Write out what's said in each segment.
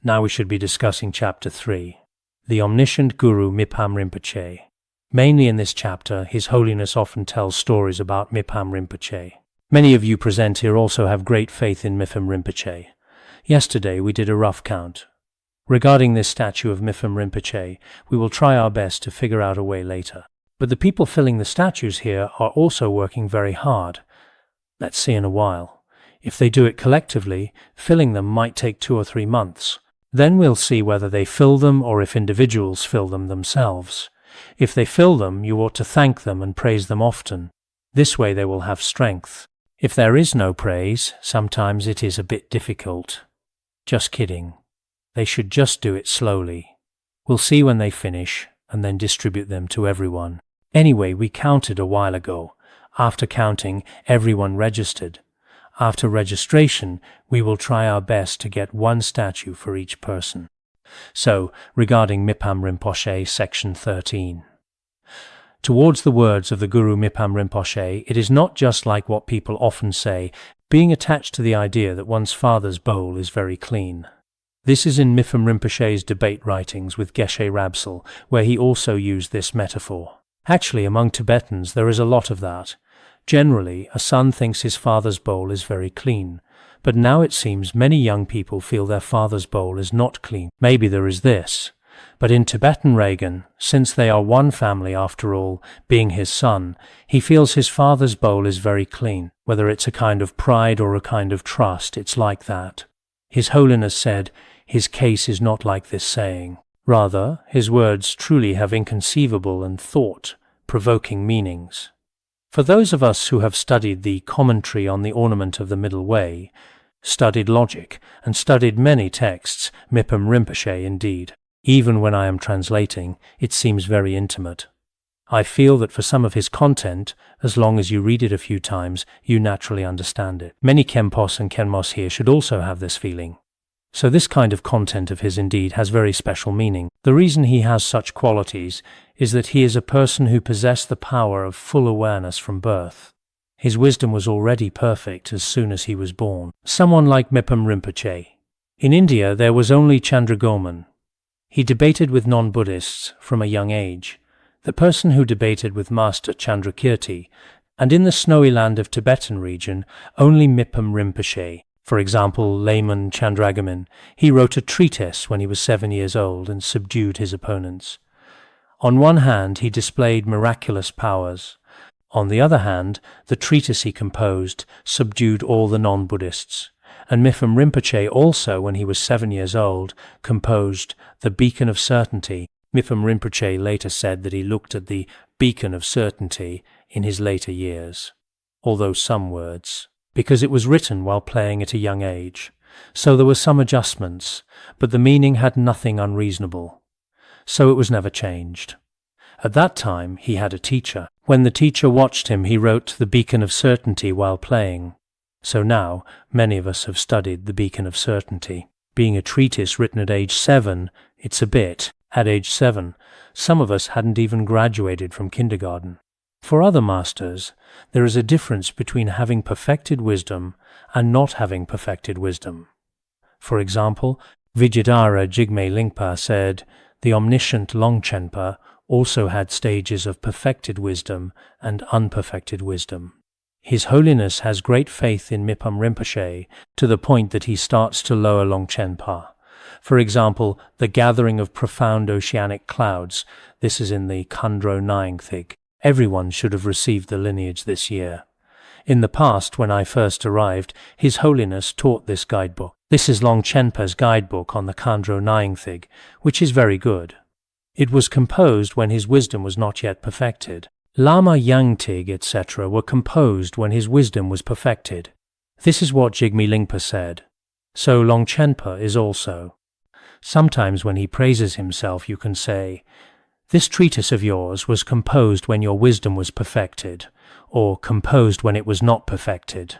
Now we should be discussing Chapter 3, the omniscient Guru Mipham Rinpoche. Mainly in this chapter, His Holiness often tells stories about Mipham Rinpoche. Many of you present here also have great faith in Mipham Rinpoche. Yesterday we did a rough count. Regarding this statue of Mipham Rinpoche, we will try our best to figure out a way later. But the people filling the statues here are also working very hard. Let's see in a while. If they do it collectively, filling them might take 2 or 3 months. Then we'll see whether they fill them or if individuals fill them themselves. If they fill them, you ought to thank them and praise them often. This way they will have strength. If there is no praise, sometimes it is a bit difficult. Just kidding. They should just do it slowly. We'll see when they finish, and then distribute them to everyone. Anyway, we counted a while ago. After counting, everyone registered. After registration, we will try our best to get 1 statue for each person. So, regarding Mipham Rinpoche, Section 13. Towards the words of the Guru Mipham Rinpoche, it is not just like what people often say, being attached to the idea that one's father's bowl is very clean. This is in Mipham Rinpoche's debate writings with Geshe Rabsal, where he also used this metaphor. Actually, among Tibetans there is a lot of that. Generally, a son thinks his father's bowl is very clean, but now it seems many young people feel their father's bowl is not clean. Maybe there is this. But in Tibetan Regan, since they are one family after all, being his son, he feels his father's bowl is very clean. Whether it's a kind of pride or a kind of trust, it's like that. His Holiness said, his case is not like this saying. Rather, his words truly have inconceivable and thought-provoking meanings. For those of us who have studied the commentary on the ornament of the middle way, studied logic, and studied many texts, Mipham Rinpoche indeed, even when I am translating, it seems very intimate. I feel that for some of his content, as long as you read it a few times, you naturally understand it. Many Khenpos and Khenmos here should also have this feeling. So this kind of content of his indeed has very special meaning. The reason he has such qualities is that he is a person who possessed the power of full awareness from birth. His wisdom was already perfect as soon as he was born. Someone like Mipham Rinpoche. In India there was only Chandragoman. He debated with non-Buddhists from a young age. The person who debated with Master Chandrakirti, and in the snowy land of Tibetan region, only Mipham Rinpoche. For example, layman Chandragoman, he wrote a treatise when he was 7 years old and subdued his opponents. On one hand, he displayed miraculous powers. On the other hand, the treatise he composed subdued all the non-Buddhists. And Mipham Rinpoche also, when he was 7 years old, composed the Beacon of Certainty. Mipham Rinpoche later said that he looked at the Beacon of Certainty in his later years, although some words, because it was written while playing at a young age. So there were some adjustments, but the meaning had nothing unreasonable. So it was never changed. At that time he had a teacher. When the teacher watched him, he wrote the Beacon of Certainty while playing. So now, many of us have studied the Beacon of Certainty. Being a treatise written at age 7, it's a bit. At age 7, some of us hadn't even graduated from kindergarten. For other masters, there is a difference between having perfected wisdom and not having perfected wisdom. For example, Vidyadhara Jigme Lingpa said, the omniscient Longchenpa also had stages of perfected wisdom and unperfected wisdom. His Holiness has great faith in Mipham Rinpoche to the point that he starts to lower Longchenpa. For example, the gathering of profound oceanic clouds. This is in the Khandro Nyingma. Everyone should have received the lineage this year. In the past, when I first arrived, His Holiness taught this guidebook. This is Longchenpa's guidebook on the Khandro Nyingma, which is very good. It was composed when his wisdom was not yet perfected. Lama Yangtig, etc. were composed when his wisdom was perfected. This is what Jigme Lingpa said. So Longchenpa is also. Sometimes when he praises himself, you can say, this treatise of yours was composed when your wisdom was perfected, or composed when it was not perfected.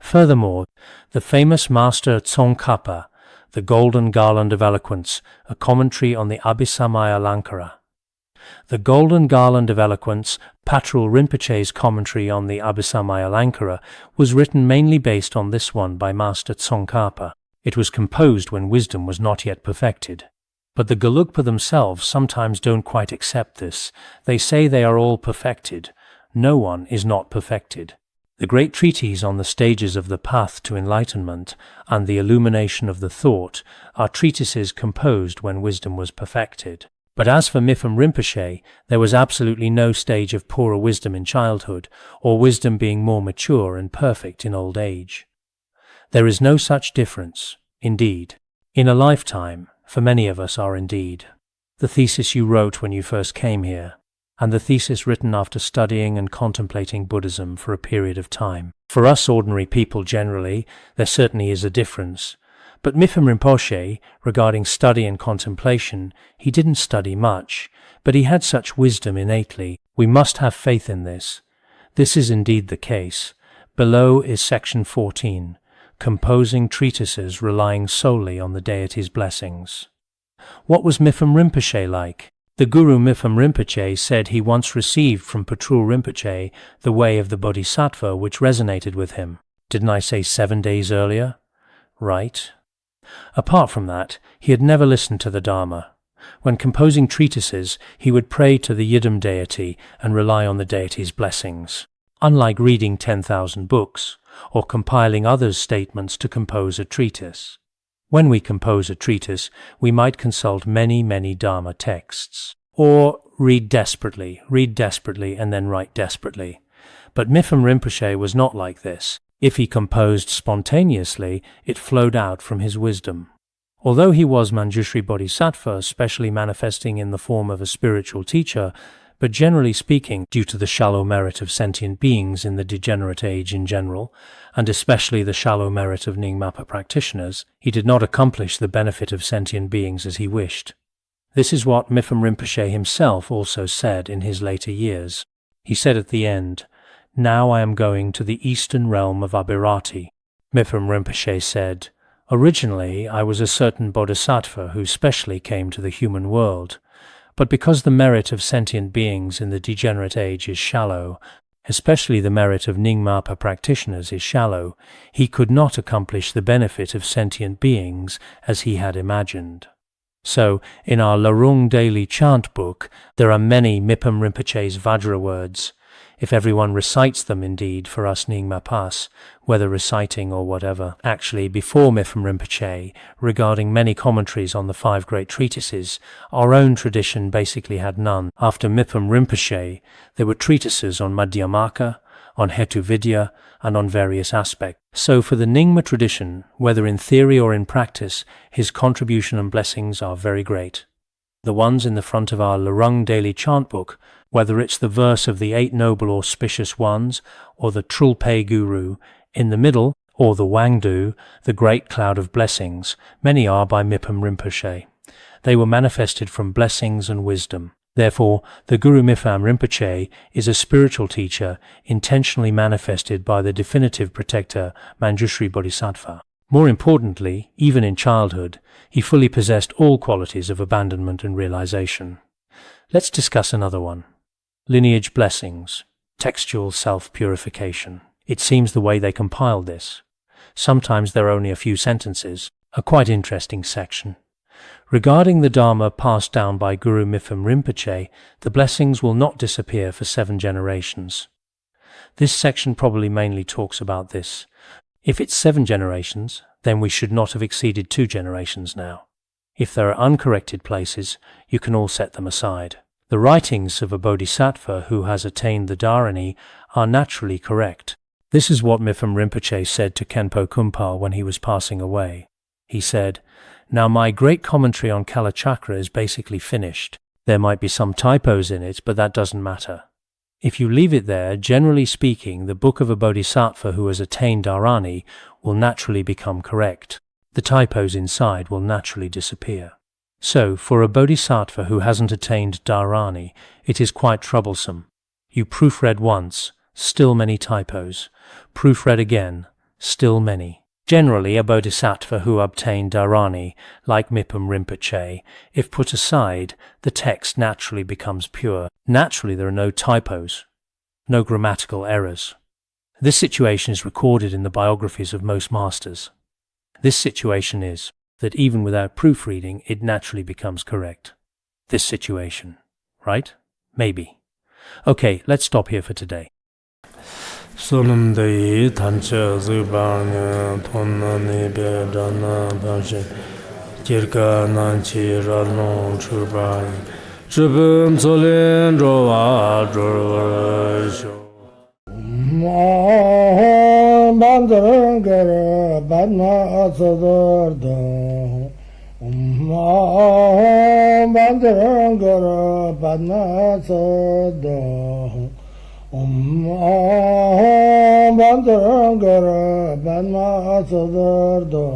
Furthermore, the famous Master Tsongkhapa, the Golden Garland of Eloquence, a commentary on the Abhisamaya Lankara. The Golden Garland of Eloquence, Patrul Rinpoche's commentary on the Abhisamaya Lankara, was written mainly based on this one by Master Tsongkhapa. It was composed when wisdom was not yet perfected. But the Gelugpa themselves sometimes don't quite accept this. They say they are all perfected. No one is not perfected. The great treatises on the stages of the path to enlightenment and the illumination of the thought are treatises composed when wisdom was perfected. But as for Mipham Rinpoche, there was absolutely no stage of poorer wisdom in childhood, or wisdom being more mature and perfect in old age. There is no such difference, indeed. In a lifetime, for many of us are indeed. The thesis you wrote when you first came here, and the thesis written after studying and contemplating Buddhism for a period of time. For us ordinary people generally, there certainly is a difference. But Mipham Rinpoche, regarding study and contemplation, he didn't study much, but he had such wisdom innately. We must have faith in this. This is indeed the case. Below is section 14, composing treatises relying solely on the deity's blessings. What was Mipham Rinpoche like? The Guru Mipham Rinpoche said he once received from Patrul Rinpoche the way of the bodhisattva which resonated with him. Didn't I say 7 days earlier? Right. Apart from that, he had never listened to the Dharma. When composing treatises, he would pray to the Yidam deity and rely on the deity's blessings. Unlike reading 10,000 books, or compiling others' statements to compose a treatise. When we compose a treatise, we might consult many Dharma texts. Or read desperately, and then write desperately. But Mipham Rinpoche was not like this. If he composed spontaneously, it flowed out from his wisdom. Although he was Manjushri Bodhisattva, specially manifesting in the form of a spiritual teacher, but generally speaking, due to the shallow merit of sentient beings in the degenerate age in general, and especially the shallow merit of Nyingma practitioners, he did not accomplish the benefit of sentient beings as he wished. This is what Mipham Rinpoche himself also said in his later years. He said at the end, "Now I am going to the eastern realm of Abhirati." Mipham Rinpoche said, "Originally I was a certain bodhisattva who specially came to the human world. But because the merit of sentient beings in the degenerate age is shallow, especially the merit of Nyingma practitioners is shallow, he could not accomplish the benefit of sentient beings as he had imagined." So, in our Larung daily chant book, there are many Mipham Rinpoche's Vajra words. If everyone recites them indeed for us Nyingma, whether reciting or whatever. Actually, before Mipham Rinpoche, regarding many commentaries on the 5 great treatises, our own tradition basically had none. After Mipham Rinpoche, there were treatises on Madhyamaka, on Hetu Vidya, and on various aspects. So for the Nyingma tradition, whether in theory or in practice, his contribution and blessings are very great. The ones in the front of our Larung daily chant book, whether it's the verse of the 8 noble auspicious ones, or the Trulpe Guru, in the middle, or the Wangdu, the great cloud of blessings, many are by Mipham Rinpoche. They were manifested from blessings and wisdom. Therefore, the Guru Mipham Rinpoche is a spiritual teacher intentionally manifested by the definitive protector Manjushri Bodhisattva. More importantly, even in childhood, he fully possessed all qualities of abandonment and realization. Let's discuss another one. Lineage blessings, textual self-purification. It seems the way they compiled this. Sometimes there are only a few sentences, a quite interesting section. Regarding the Dharma passed down by Guru Mipham Rinpoche, the blessings will not disappear for 7 generations. This section probably mainly talks about this. If it's 7 generations, then we should not have exceeded 2 generations now. If there are uncorrected places, you can all set them aside. The writings of a bodhisattva who has attained the Dharani are naturally correct. This is what Mipham Rinpoche said to Khenpo Kumpal when he was passing away. He said, "Now my great commentary on Kalachakra is basically finished. There might be some typos in it, but that doesn't matter. If you leave it there, generally speaking, the book of a bodhisattva who has attained Dharani will naturally become correct. The typos inside will naturally disappear. So, for a bodhisattva who hasn't attained Dharani, it is quite troublesome. You proofread once, still many typos. Proofread again, still many. Generally, a bodhisattva who obtained Dharani, like Mipham Rinpoche, if put aside, the text naturally becomes pure. Naturally, there are no typos, no grammatical errors. This situation is recorded in the biographies of most masters. This situation is that even without proofreading, it naturally becomes correct. This situation, right? Maybe. Okay, let's stop here for today. Solumdei tanche zubanya tonani bedana banshi jirka nanchi radlong chubai zhubun zolen rowa zhurvarisho bandar gara badna azadarda bandar gara badna azadarda bandar gara badna azadarda